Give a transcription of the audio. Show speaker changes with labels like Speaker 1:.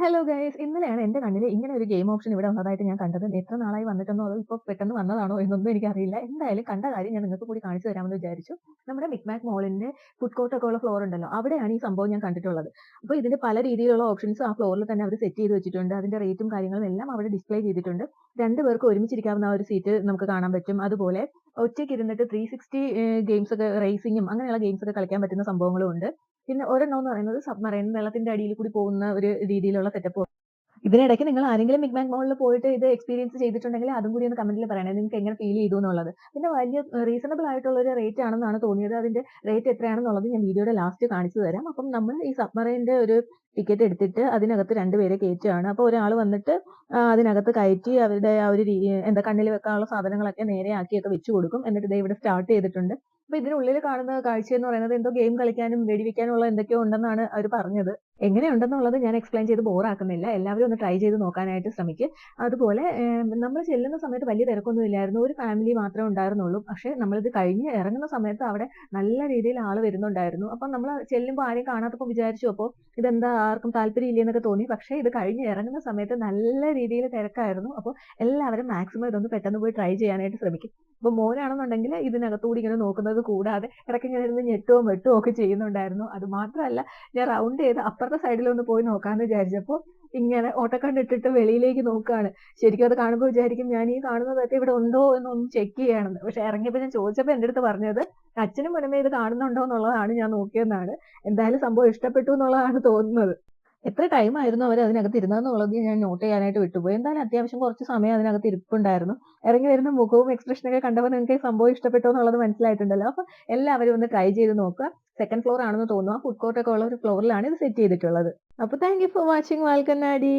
Speaker 1: Hello guys! ഇന്നലെയാണ് എന്റെ കണ്ണില് ഇങ്ങനെ ഒരു ഗെയിം ഓപ്ഷൻ ഇവിടെ വന്നതായിട്ട് ഞാൻ കണ്ടത്. എത്ര നാളായി വന്നിട്ടെന്നോ അതോ ഇപ്പൊ പെട്ടെന്ന് വന്നതാണോ എന്നൊന്നും എനിക്കറിയില്ല. എന്തായാലും കണ്ട കാര്യം ഞാൻ നിങ്ങൾക്ക് കൂടി കാണിച്ചു തരാമെന്ന് വിചാരിച്ചു. നമ്മുടെ മിക്മാക് മോളിന്റെ ഫുഡ് കോർട്ട് ഒക്കെ ഉള്ള ഫ്ലോർ ഉണ്ടല്ലോ, അവിടെയാണ് ഈ സംഭവം ഞാൻ കണ്ടിട്ടുള്ളത്. അപ്പോൾ ഇതിന് പല രീതിയിലുള്ള ഓപ്ഷൻസ് ആ ഫ്ലോറിൽ തന്നെ അവർ സെറ്റ് ചെയ്ത് വെച്ചിട്ടുണ്ട്. അതിന്റെ റേറ്റും കാര്യങ്ങളും എല്ലാം അവിടെ ഡിസ്പ്ലേ ചെയ്തിട്ടുണ്ട്. 2 പേർക്ക് ഒരുമിച്ചിരിക്കാവുന്ന ആ ഒരു സീറ്റ് നമുക്ക് കാണാൻ പറ്റും. അതുപോലെ ഒറ്റയ്ക്ക് ഇരുന്നിട്ട് 360 ഗെയിംസ് ഒക്കെ റേസിംഗും അങ്ങനെയുള്ള ഗെയിംസ് ഒക്കെ കളിക്കാൻ പറ്റുന്ന സംഭവങ്ങളും ഉണ്ട്. പിന്നെ ഒരെണ്ണം എന്ന് പറയുന്നത് സബ്മറൈൻ വെള്ളത്തിന്റെ അടിയിൽ കൂടി പോകുന്ന ഒരു രീതിയിലുള്ള സെറ്റപ്പ്. ഇതിനിടയ്ക്ക് നിങ്ങൾ ആരെങ്കിലും ബിഗ് ബാങ് മോളിൽ പോയിട്ട് ഇത് എക്സ്പീരിയൻസ് ചെയ്തിട്ടുണ്ടെങ്കിൽ അതും കൂടി ഒന്ന് കമന്റിൽ പറയണേ. നിങ്ങൾക്ക് എങ്ങനെ ഫീൽ ചെയ്തു എന്നുള്ളത്. പിന്നെ വലിയ റീസണബിൾ ആയിട്ടുള്ള ഒരു റേറ്റ് ആണെന്നാണ് തോന്നിയത്. അതിന്റെ റേറ്റ് എത്രയാണെന്നുള്ളത് ഞാൻ വീഡിയോയുടെ ലാസ്റ്റ് കാണിച്ചു തരാം. അപ്പം നമ്മൾ ഈ സബ്മറൈൻ്റെ ഒരു ടിക്കറ്റ് എടുത്തിട്ട് അതിനകത്ത് 2 പേരെ കയറ്റുകയാണ്. അപ്പോൾ ഒരാൾ വന്നിട്ട് അതിനകത്ത് കയറ്റി അവരുടെ ആ ഒരു എന്താ കണ്ണിൽ വെക്കാനുള്ള സാധനങ്ങളൊക്കെ നേരെ ആക്കിയൊക്കെ വെച്ച് കൊടുക്കും. എന്നിട്ട് ദേ ഇവിടെ സ്റ്റാർട്ട് ചെയ്തിട്ടുണ്ട്. അപ്പൊ ഇതിനുള്ളിൽ കാണുന്ന കാഴ്ച എന്ന് പറയുന്നത് എന്തോ ഗെയിം കളിക്കാനും വെടിവെക്കാനുള്ള എന്തൊക്കെയോ ഉണ്ടെന്നാണ് അവർ പറഞ്ഞത്. എങ്ങനെയുണ്ടെന്നുള്ളത് ഞാൻ എക്സ്പ്ലെയിൻ ചെയ്ത് ബോറാക്കുന്നില്ല. എല്ലാവരും ഒന്ന് ട്രൈ ചെയ്ത് നോക്കാനായിട്ട് ശ്രമിക്ക്. അതുപോലെ നമ്മൾ ചെല്ലുന്ന സമയത്ത് വലിയ തിരക്കൊന്നും ഇല്ലായിരുന്നു. ഒരു ഫാമിലി മാത്രമേ ഉണ്ടായിരുന്നുള്ളൂ. പക്ഷേ നമ്മളിത് കഴിഞ്ഞ് ഇറങ്ങുന്ന സമയത്ത് അവിടെ നല്ല രീതിയിൽ ആള് വരുന്നുണ്ടായിരുന്നു. അപ്പം നമ്മൾ ചെല്ലുമ്പോൾ ആരെയും കാണാത്തപ്പോൾ വിചാരിച്ചു അപ്പോൾ ഇതെന്താ ആർക്കും താല്പര്യമില്ലേ എന്നൊക്കെ തോന്നി. പക്ഷേ ഇത് കഴിഞ്ഞ് ഇറങ്ങുന്ന സമയത്ത് നല്ല രീതിയിൽ തിരക്കായിരുന്നു. അപ്പോൾ എല്ലാവരും മാക്സിമം ഇതൊന്ന് പെട്ടെന്ന് പോയി ട്രൈ ചെയ്യാനായിട്ട് ശ്രമിക്കും. ഇപ്പൊ മോനാണെന്നുണ്ടെങ്കിൽ ഇതിനകത്തൂടി ഇങ്ങനെ നോക്കുന്നത് കൂടാതെ ഇടയ്ക്ക് ഇങ്ങനെ ഇരുന്ന് ഞെട്ടുകയും വെട്ടുകയും ഒക്കെ ചെയ്യുന്നുണ്ടായിരുന്നു. അത് മാത്രമല്ല ഞാൻ റൗണ്ട് ചെയ്ത് അപ്പുറത്തെ സൈഡിലൊന്ന് പോയി നോക്കാമെന്ന് വിചാരിച്ചപ്പോൾ ഇങ്ങനെ ഓട്ടക്കണ്ണിട്ടിട്ട് വെളിയിലേക്ക് നോക്കുകയാണ്. ശരിക്കും അത് കാണുമ്പോൾ വിചാരിക്കും ഞാൻ ഈ കാണുന്നതൊക്കെ ഇവിടെ ഉണ്ടോ എന്നൊന്ന് ചെക്ക് ചെയ്യണമെന്ന്. പക്ഷെ ഇറങ്ങിയപ്പോൾ ഞാൻ ചോദിച്ചപ്പോൾ എൻ്റെ അടുത്ത് പറഞ്ഞത് അച്ഛനും മുന്നമേ ഇത് കാണുന്നുണ്ടോ എന്നുള്ളതാണ് ഞാൻ നോക്കിയെന്നാണ്. എന്തായാലും സംഭവം ഇഷ്ടപ്പെട്ടു എന്നുള്ളതാണ് തോന്നുന്നത്. എത്ര ടൈമായിരുന്നു അവർ അതിനകത്ത് ഇരുന്നതെന്നുള്ളത് ഞാൻ നോട്ട് ചെയ്യാനായിട്ട് വിട്ടുപോയി. എന്തായാലും അത്യാവശ്യം കുറച്ച് സമയം അതിനകത്ത് ഇരിപ്പുണ്ടായിരുന്നു. ഇറങ്ങി വരുന്ന മുഖവും എക്സ്പ്രഷനൊക്കെ കണ്ടപ്പോൾ നിങ്ങൾക്ക് ഈ സംഭവം ഇഷ്ടപ്പെട്ടോ എന്നുള്ളത് മനസ്സിലായിട്ടുണ്ടല്ലോ. അപ്പോൾ എല്ലാവരും ഒന്ന് ട്രൈ ചെയ്ത് നോക്കുക. സെക്കൻഡ് ഫ്ലോർ ആണെന്ന് തോന്നുന്നു. ആ ഫുഡ് കോർട്ട് ഒക്കെ ഉള്ള ഒരു ഫ്ലോറിലാണ് ഇത് സെറ്റ് ചെയ്തിട്ടുള്ളത്. അപ്പോൾ താങ്ക് യു ഫോർ വാച്ചിങ് വാൽക്കണ്ണാടി.